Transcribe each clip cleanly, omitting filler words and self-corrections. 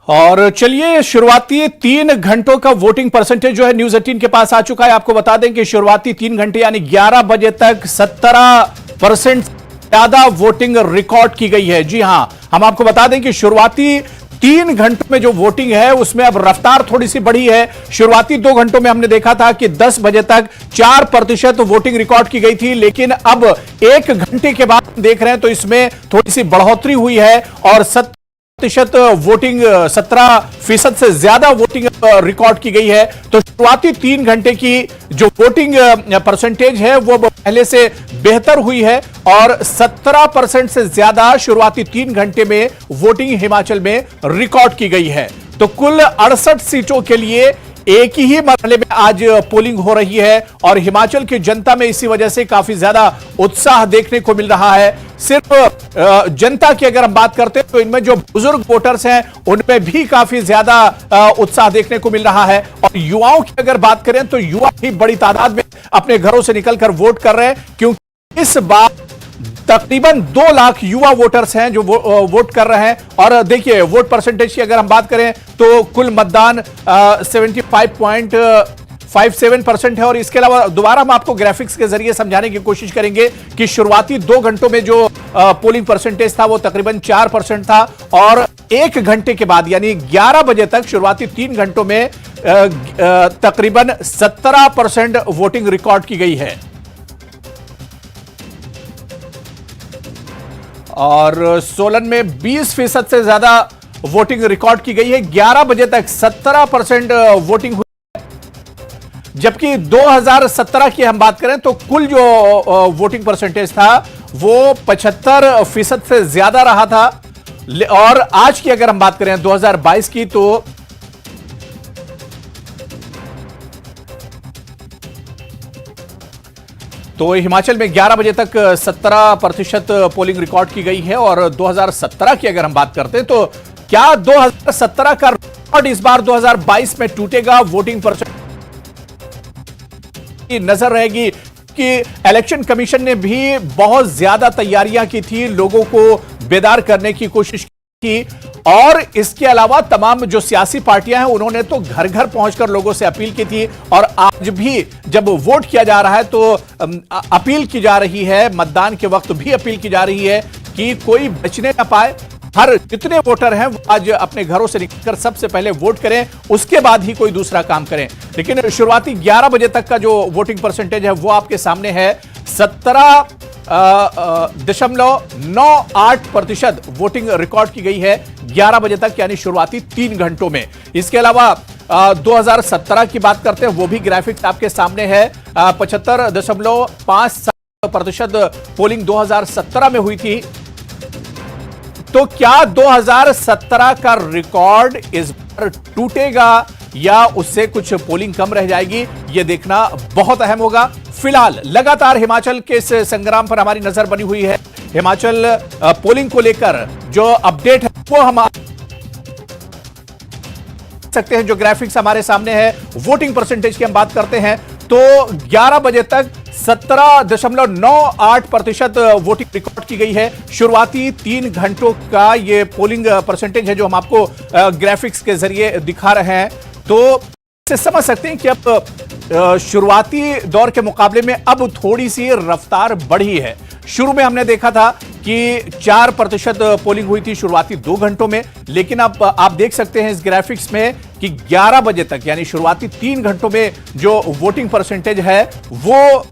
और चलिए, शुरुआती 3 घंटों का वोटिंग परसेंटेज जो है न्यूज 18 के पास आ चुका है। आपको बता दें कि शुरुआती 3 घंटे यानी 11 बजे तक 17% ज्यादा वोटिंग रिकॉर्ड की गई है। जी हां, हम आपको बता दें कि शुरुआती 3 घंटों में जो वोटिंग है उसमें अब रफ्तार थोड़ी सी बढ़ी है। शुरुआती 2 घंटों में हमने देखा था कि 10 बजे तक 4% वोटिंग रिकॉर्ड की गई थी, लेकिन अब 1 घंटे के बाद देख रहे हैं तो इसमें थोड़ी सी बढ़ोतरी हुई है और 7% वोटिंग 17% से ज्यादा वोटिंग रिकॉर्ड की गई है। तो शुरुआती 3 घंटे की जो वोटिंग परसेंटेज है वो पहले से बेहतर हुई है और 17% से ज्यादा शुरुआती 3 घंटे में वोटिंग हिमाचल में रिकॉर्ड की गई है। तो कुल 68 सीटों के लिए एक ही मरहले में आज पोलिंग हो रही है और हिमाचल की जनता में इसी वजह से काफी ज्यादा उत्साह देखने को मिल रहा है। सिर्फ जनता की अगर हम बात करते हैं तो इनमें जो बुजुर्ग वोटर्स हैं उनमें भी काफी ज्यादा उत्साह देखने को मिल रहा है और युवाओं की अगर बात करें तो युवा भी बड़ी तादाद में अपने घरों से निकलकर वोट कर रहे हैं, क्योंकि इस बार तकरीबन 2 लाख युवा वोटर्स हैं जो वोट कर रहे हैं। और देखिए, वोट परसेंटेज की अगर हम बात करें तो कुल मतदान 75.57% है। और इसके अलावा दोबारा हम आपको ग्राफिक्स के जरिए समझाने की कोशिश करेंगे कि शुरुआती 2 घंटों में जो पोलिंग परसेंटेज था वो तकरीबन 4% था और 1 घंटे के बाद यानी 11 बजे तक शुरुआती 3 घंटों में तकरीबन 17% वोटिंग रिकॉर्ड की गई है। और सोलन में 20% से ज्यादा वोटिंग रिकॉर्ड की गई है। 11 बजे तक 17% वोटिंग हुई है, जबकि 2017 की हम बात करें तो कुल जो वोटिंग परसेंटेज था वो 75% से ज्यादा रहा था। और आज की अगर हम बात करें 2022 की तो हिमाचल में 11 बजे तक 17% पोलिंग रिकॉर्ड की गई है। और 2017 की अगर हम बात करते हैं तो क्या 2017 का रिकॉर्ड इस बार 2022 में टूटेगा? वोटिंग परसेंटेज की नजर रहेगी कि इलेक्शन कमीशन ने भी बहुत ज्यादा तैयारियां की थी, लोगों को बेदार करने की कोशिश की और इसके अलावा तमाम जो सियासी पार्टियां हैं उन्होंने तो घर घर पहुंचकर लोगों से अपील की थी। और आज भी जब वोट किया जा रहा है तो अपील की जा रही है, मतदान के वक्त भी अपील की जा रही है कि कोई बचने ना पाए। हर जितने वोटर हैं वो आज अपने घरों से निकलकर सबसे पहले वोट करें, उसके बाद ही कोई दूसरा काम करें। लेकिन शुरुआती 11 बजे तक का जो वोटिंग परसेंटेज है वो आपके सामने है। 17.98% वोटिंग रिकॉर्ड की गई है 11 बजे तक यानी शुरुआती 3 घंटों में। इसके अलावा 2017 की बात करते हैं, वो भी ग्राफिक्स आपके सामने है। 75.57% पोलिंग 2017 में हुई थी। तो क्या 2017 का रिकॉर्ड इस बार टूटेगा या उससे कुछ पोलिंग कम रह जाएगी, यह देखना बहुत अहम होगा। फिलहाल लगातार हिमाचल के इस संग्राम पर हमारी नजर बनी हुई है। हिमाचल पोलिंग को लेकर जो अपडेट है वो हम सकते हैं। जो ग्राफिक्स हमारे सामने है, वोटिंग परसेंटेज की हम बात करते हैं तो 11 बजे तक 17.98% वोटिंग रिकॉर्ड की गई है। शुरुआती 3 घंटों का ये पोलिंग परसेंटेज है जो हम आपको ग्राफिक्स के जरिए दिखा रहे हैं। तो इससे समझ सकते हैं कि अब शुरुआती दौर के मुकाबले में अब थोड़ी सी रफ्तार बढ़ी है। शुरू में हमने देखा था कि 4% पोलिंग हुई थी शुरुआती 2 घंटों में, लेकिन अब आप देख सकते हैं इस ग्राफिक्स में कि 11 बजे तक यानी शुरुआती 3 घंटों में जो वोटिंग परसेंटेज है वो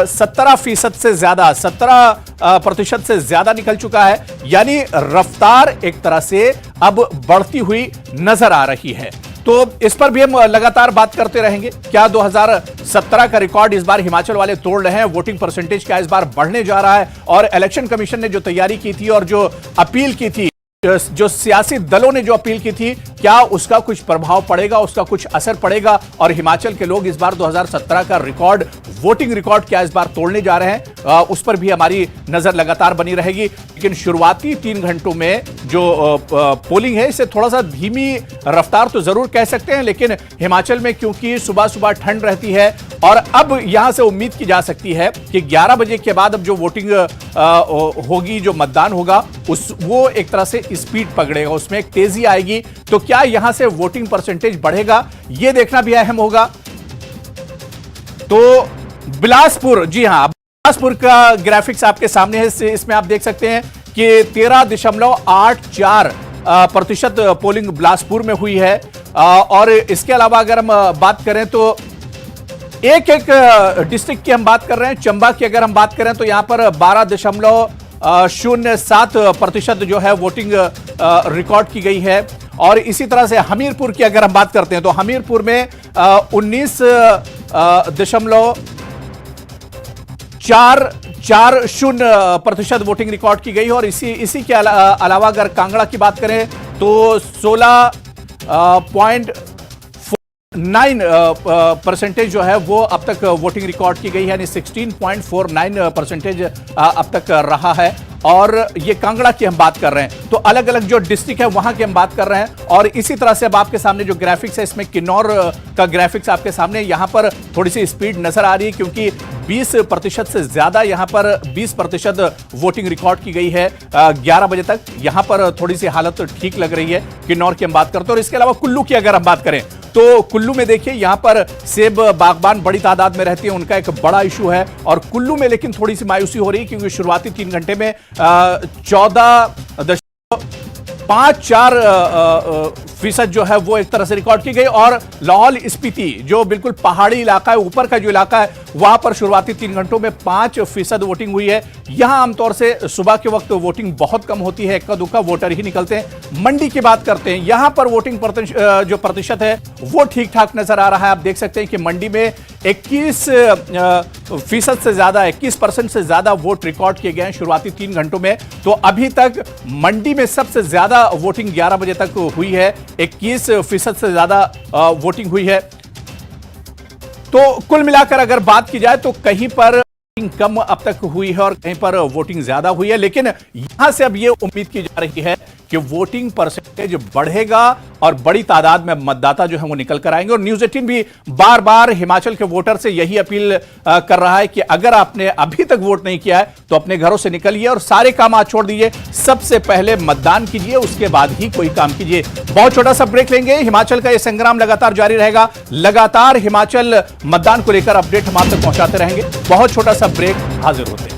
17% से ज्यादा 17% से ज्यादा निकल चुका है। यानी रफ्तार एक तरह से अब बढ़ती हुई नजर आ रही है। तो इस पर भी हम लगातार बात करते रहेंगे। क्या 2017 का रिकॉर्ड इस बार हिमाचल वाले तोड़ रहे हैं? वोटिंग परसेंटेज क्या इस बार बढ़ने जा रहा है? और इलेक्शन कमीशन ने जो तैयारी की थी और जो अपील की थी, जो सियासी दलों ने जो अपील की थी, क्या उसका कुछ प्रभाव पड़ेगा, उसका कुछ असर पड़ेगा? और हिमाचल के लोग इस बार 2017 का रिकॉर्ड, वोटिंग रिकॉर्ड क्या इस बार तोड़ने जा रहे हैं, उस पर भी हमारी नजर लगातार बनी रहेगी। लेकिन शुरुआती 3 घंटों में जो पोलिंग है इसे थोड़ा सा धीमी रफ्तार तो जरूर कह सकते हैं, लेकिन हिमाचल में क्योंकि सुबह सुबह ठंड रहती है और अब यहां से उम्मीद की जा सकती है कि 11 बजे के बाद अब जो वोटिंग होगी, जो मतदान होगा वो एक तरह से स्पीड पकड़ेगा, उसमें एक तेजी आएगी। तो क्या यहां से वोटिंग परसेंटेज बढ़ेगा, यह देखना भी अहम होगा। तो बिलासपुर, जी हां, बिलासपुर का ग्राफिक्स आपके सामने है। इसमें आप देख सकते हैं कि 13.84% पोलिंग बिलासपुर में हुई है। और इसके अलावा अगर हम बात करें तो एक डिस्ट्रिक्ट की हम बात कर रहे हैं, चंबा की अगर हम बात करें तो यहां पर 12.07% जो है वोटिंग रिकॉर्ड की गई है। और इसी तरह से हमीरपुर की अगर हम बात करते हैं तो हमीरपुर में 19.40% वोटिंग रिकॉर्ड की गई है। और इसी के अलावा अगर कांगड़ा की बात करें तो 16.9% जो है वो अब तक वोटिंग रिकॉर्ड की गई है, यानी 16.49% अब तक रहा है। और ये कांगड़ा की हम बात कर रहे हैं, तो अलग अलग जो डिस्ट्रिक्ट है वहां की हम बात कर रहे हैं। और इसी तरह से अब आपके सामने जो ग्राफिक्स है, इसमें किन्नौर का ग्राफिक्स आपके सामने, यहां पर थोड़ी सी स्पीड नजर आ रही है क्योंकि 20% से ज्यादा यहां पर 20% वोटिंग रिकॉर्ड की गई है 11 बजे तक। यहां पर थोड़ी सी हालत ठीक लग रही है किन्नौर की हम बात करते हैं। और इसके अलावा कुल्लू की अगर हम बात करें तो कुल्लू में देखिए यहां पर सेब बागबान बड़ी तादाद में रहती है, उनका एक बड़ा इशू है। और कुल्लू में लेकिन थोड़ी सी मायूसी हो रही है क्योंकि शुरुआती 3 घंटे में 14.54% जो है वो एक तरह से रिकॉर्ड की गई। और लाहौल स्पीति जो बिल्कुल पहाड़ी इलाका है, ऊपर का जो इलाका है, वहां पर शुरुआती 3 घंटों में 5% वोटिंग हुई है। यहां आमतौर से सुबह के वक्त वोटिंग बहुत कम होती है, इक्का दुक्का वोटर ही निकलते हैं। मंडी की बात करते हैं, यहां पर वोटिंग जो प्रतिशत है वो ठीक ठाक नजर आ रहा है। आप देख सकते हैं कि मंडी में 21% से ज्यादा 21% से ज्यादा वोट रिकॉर्ड किए गए हैं शुरुआती 3 घंटों में। तो अभी तक मंडी में सबसे ज्यादा वोटिंग 11 बजे तक हुई है, 21% से ज्यादा वोटिंग हुई है। तो कुल मिलाकर अगर बात की जाए तो कहीं पर कम अब तक हुई है और कहीं पर वोटिंग ज्यादा हुई है। लेकिन यहां से अब यह उम्मीद की जा रही है कि वोटिंग परसेंटेज बढ़ेगा और बड़ी तादाद में मतदाता जो है वो निकल कर आएंगे। और न्यूज़ 18 भी बार बार हिमाचल के वोटर से यही अपील कर रहा है कि अगर आपने अभी तक वोट नहीं किया है तो अपने घरों से निकलिए और सारे काम आज छोड़ दीजिए, सबसे पहले मतदान कीजिए, उसके बाद ही कोई काम कीजिए। बहुत छोटा सा ब्रेक लेंगे। हिमाचल का यह संग्राम लगातार जारी रहेगा, लगातार हिमाचल मतदान को लेकर अपडेट हम आप तक पहुंचाते रहेंगे। बहुत छोटा सा ब्रेक, हाजिर होते हैं।